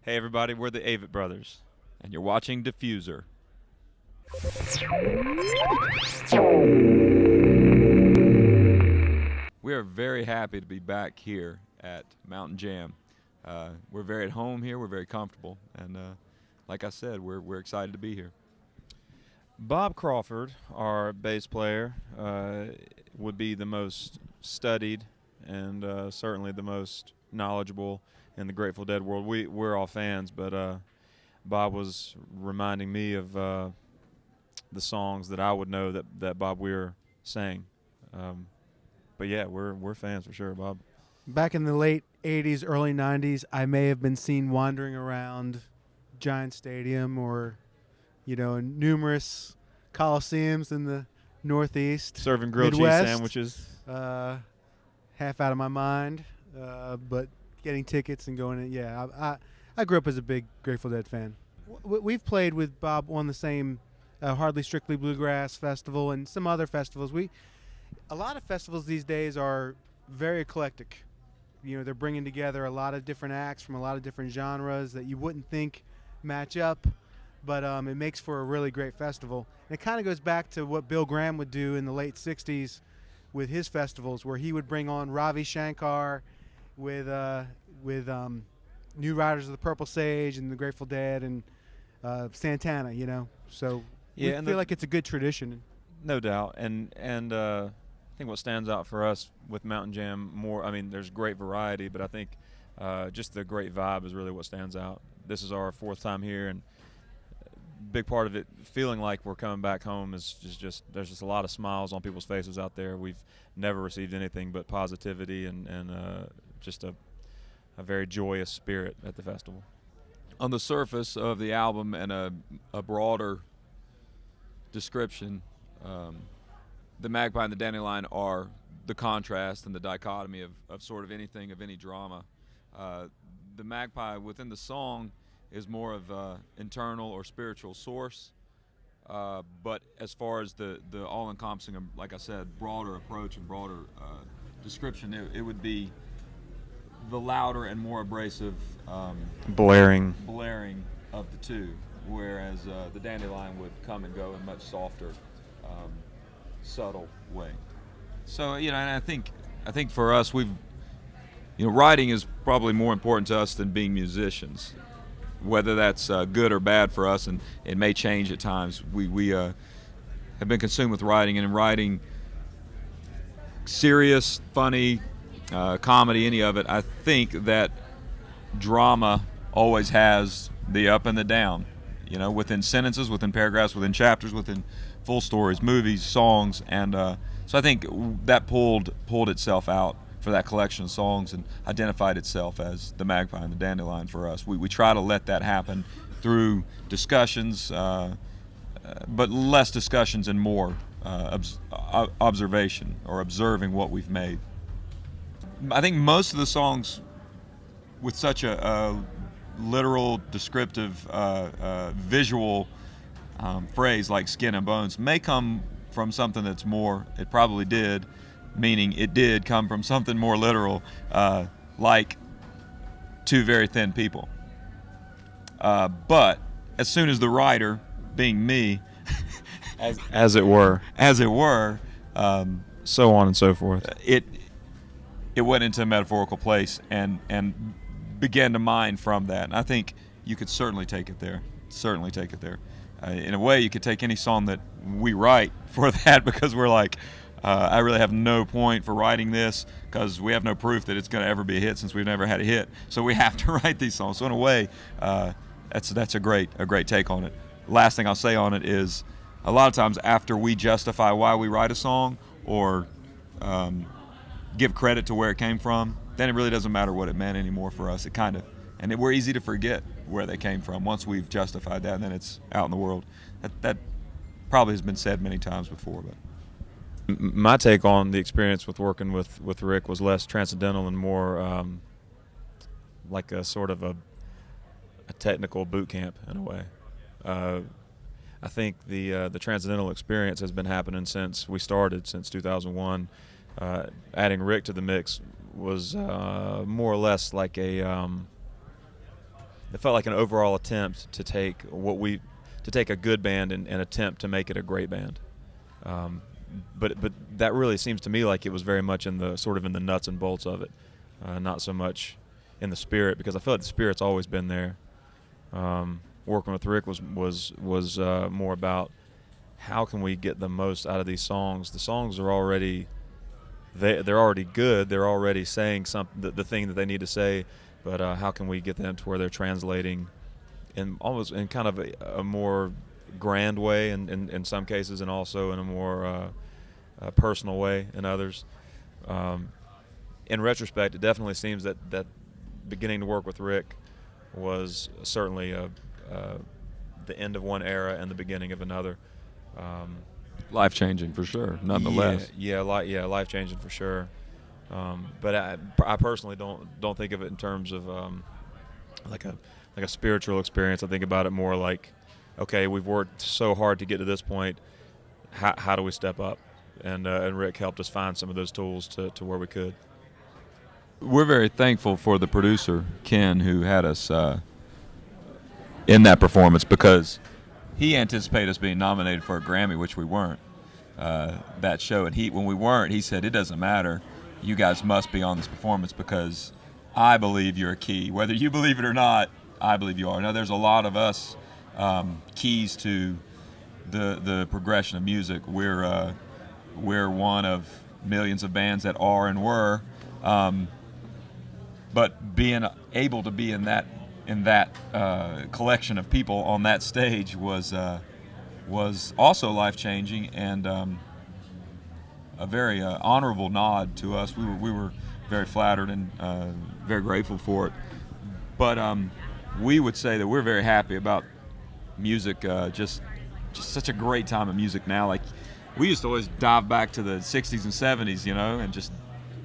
Hey everybody, we're the Avett Brothers, and you're watching Diffuser. We are very happy to be back here at Mountain Jam. We're very at home here, we're very comfortable, and like I said, we're excited to be here. Bob Crawford, our bass player, would be the most studied and certainly the most knowledgeable in the Grateful Dead world. We're all fans, but Bob was reminding me of the songs that I would know that Bob Weir sang. But yeah, we're fans for sure, Bob. Back in the late 80s, early 90s, I may have been seen wandering around Giant Stadium or, in numerous coliseums in the Northeast. Serving grilled Midwest, cheese sandwiches. Half out of my mind, but getting tickets and going in. Yeah, I grew up as a big Grateful Dead fan. We've played with Bob on the same Hardly Strictly Bluegrass Festival and some other festivals. A lot of festivals these days are very eclectic. They're bringing together a lot of different acts from a lot of different genres that you wouldn't think match up, but it makes for a really great festival. And it kind of goes back to what Bill Graham would do in the late 60s with his festivals, where he would bring on Ravi Shankar with New Riders of the Purple Sage and the Grateful Dead and Santana, So Yeah, we feel like it's a good tradition. No doubt, and I think what stands out for us with Mountain Jam more, there's great variety, but I think just the great vibe is really what stands out. This is our fourth time here, and a big part of it, feeling like we're coming back home, is just there's just a lot of smiles on people's faces out there. We've never received anything but positivity and just a very joyous spirit at the festival. On the surface of the album and a broader description, the magpie and the dandelion are the contrast and the dichotomy of sort of anything, of any drama. The magpie within the song is more of an internal or spiritual source, but as far as the all-encompassing, like I said, broader approach and broader description, it would be the louder and more abrasive blaring of the two, whereas the dandelion would come and go in much softer, subtle way. So and I think for us, writing is probably more important to us than being musicians. Whether that's good or bad for us, and it may change at times. We have been consumed with writing, and in writing, serious, funny, comedy, any of it, I think that drama always has the up and the down. Within sentences, within paragraphs, within chapters, within full stories, movies, songs, and so I think that pulled itself out for that collection of songs and identified itself as the magpie and the dandelion for us. We try to let that happen through discussions, but less discussions and more observation or observing what we've made. I think most of the songs with such a literal, descriptive, visual phrase like skin and bones may come from something that's more, it probably did, meaning it did come from something more literal, like two very thin people. But as soon as the writer, being me, As it were, so on and so forth, it went into a metaphorical place and began to mine from that. And I think you could certainly take it there. In a way, you could take any song that we write for that, because we're like, I really have no point for writing this, because we have no proof that it's going to ever be a hit, since we've never had a hit. So we have to write these songs. So in a way, that's a great take on it. Last thing I'll say on it is, a lot of times after we justify why we write a song or give credit to where it came from, then it really doesn't matter what it meant anymore for us. We're easy to forget where they came from once we've justified that, and then it's out in the world. That probably has been said many times before. But my take on the experience with working with Rick was less transcendental and more like a sort of a technical boot camp in a way. I think the transcendental experience has been happening since we started, since 2001. Adding Rick to the mix was more or less like a it felt like an overall attempt to take a good band and attempt to make it a great band. But that really seems to me like it was very much in the nuts and bolts of it, not so much in the spirit, because I feel like the spirit's always been there. Working with Rick was more about how can we get the most out of these songs. The songs are already they're already good. They're already saying the thing that they need to say, but how can we get them to where they're translating in kind of a more grand way in some cases, and also in a more personal way in others. In retrospect, it definitely seems that beginning to work with Rick was certainly the end of one era and the beginning of another. Life-changing for sure, nonetheless. Life-changing for sure. But I personally don't think of it in terms of like a spiritual experience. I think about it more like, okay, we've worked so hard to get to this point. How do we step up? And Rick helped us find some of those tools to where we could. We're very thankful for the producer, Ken, who had us in that performance, because he anticipated us being nominated for a Grammy, which we weren't, that show. And when we weren't, he said, it doesn't matter. You guys must be on this performance because I believe you're a key. Whether you believe it or not, I believe you are. Now, there's a lot of us keys to the progression of music. We're one of millions of bands that are and were, but being able to be in that collection of people on that stage was also life-changing, and a very honorable nod to us. We were very flattered and very grateful for it. But we would say that we're very happy about music. Just such a great time of music now. Like, we used to always dive back to the 60s and 70s, and just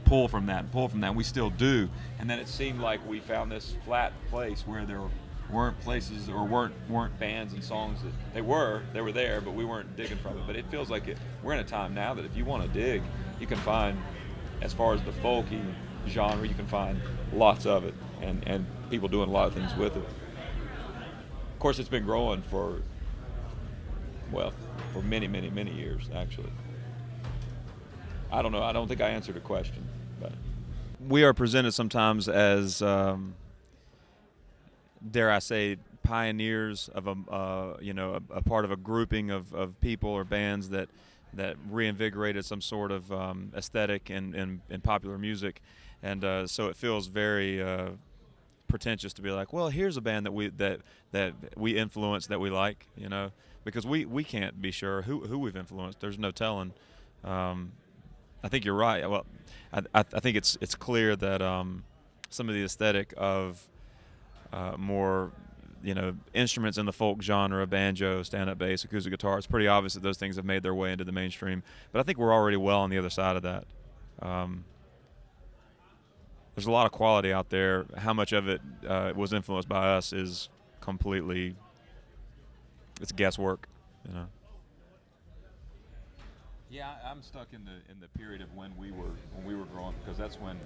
pull from that. And we still do. And then it seemed like we found this flat place where there weren't places or weren't bands and songs that they were there, but we weren't digging from it. But it feels like we're in a time now that if you want to dig, you can find, as far as the folky genre, you can find lots of it, and people doing a lot of things with it. Of course, it's been growing for many, many, many years, actually. I don't know. I don't think I answered a question, but we are presented sometimes as, dare I say, pioneers of a part of a grouping of people or bands that reinvigorated some sort of aesthetic in popular music, and so it feels very pretentious to be like, well, here's a band that we influence that we like, because we can't be sure who we've influenced. There's no telling. I think you're right. Well, I think it's clear that some of the aesthetic of more instruments in the folk genre, banjo, stand-up bass, acoustic guitar, it's pretty obvious that those things have made their way into the mainstream. But I think we're already well on the other side of that. There's a lot of quality out there. How much of it was influenced by us is completely, it's guesswork, Yeah, I'm stuck in the period of when we were growing, because that's when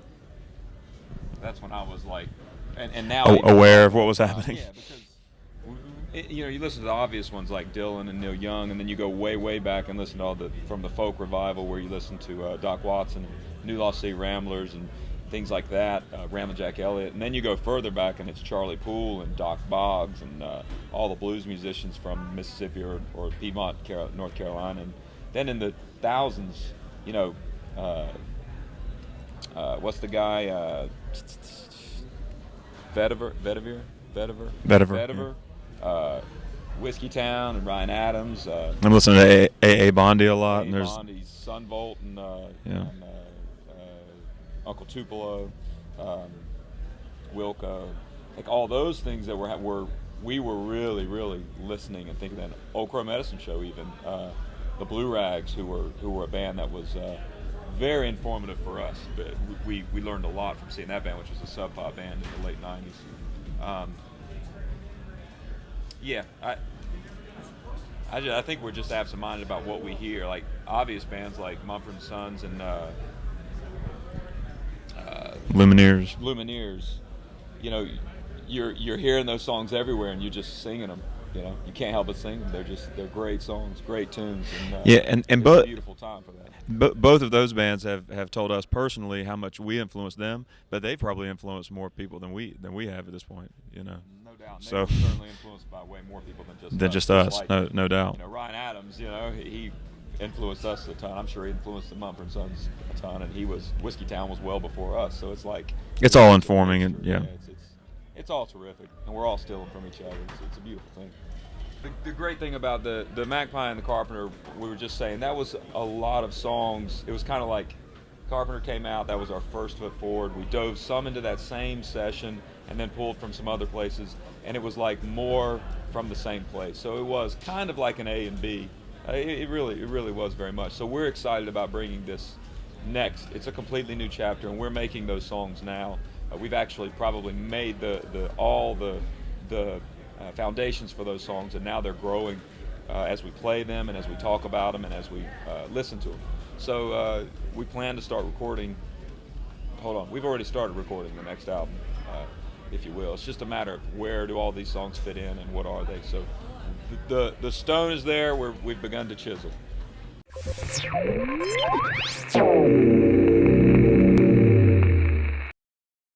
I was like, and now aware of what was happening. Yeah, because you listen to the obvious ones like Dylan and Neil Young, and then you go way, way back and listen to from the folk revival, where you listen to Doc Watson, New Lost City Ramblers, and things like that, Ramblin' Jack Elliott, and then you go further back and it's Charlie Poole and Doc Boggs and all the blues musicians from Mississippi or Piedmont, North Carolina, and then in the thousands, what's the guy? Vetiver. Whiskey Town and Ryan Adams. I'm listening to A.A. Bondy a lot, and there's Bondy's Sunvolt and Uncle Tupelo, Wilco, like all those things that we were really, really listening and thinking. That Old Crow Medicine Show, even the Blue Rags, who were a band that was very informative for us. But we learned a lot from seeing that band, which was a sub pop band in the late '90s. I think we're just absent-minded about what we hear. Like obvious bands like Mumford & Sons and Lumineers. you're hearing those songs everywhere, and you're just singing them. You know, you can't help but sing them. They're great songs, great tunes, and Yeah, and it's both a beautiful time for that. both of those bands have told us personally how much we influenced them, but they've probably influenced more people than we have at this point. You know. No doubt. And So they were certainly influenced by way more people than than us. just us, Like, no doubt. You know, Ryan Adams, you know, he influenced us a ton. I'm sure he influenced the Mumford & Sons a ton, and Whiskey Town was well before us. So it's like It's all informing, and yeah. It's all terrific, and we're all stealing from each other. It's a beautiful thing. The great thing about the Magpie and the Carpenter, we were just saying, that was a lot of songs. It was kind of like Carpenter came out, that was our first foot forward. We dove some into that same session and then pulled from some other places, and it was like more from the same place. So it was kind of like an A and B. It really was very much. So we're excited about bringing this next. It's a completely new chapter, and we're making those songs now. We've actually probably made all the foundations for those songs, and now they're growing as we play them and as we talk about them and as we listen to them. So we plan to start recording. Hold on, we've already started recording the next album, if you will. It's just a matter of where do all these songs fit in and what are they. So the stone is there. We've begun to chisel.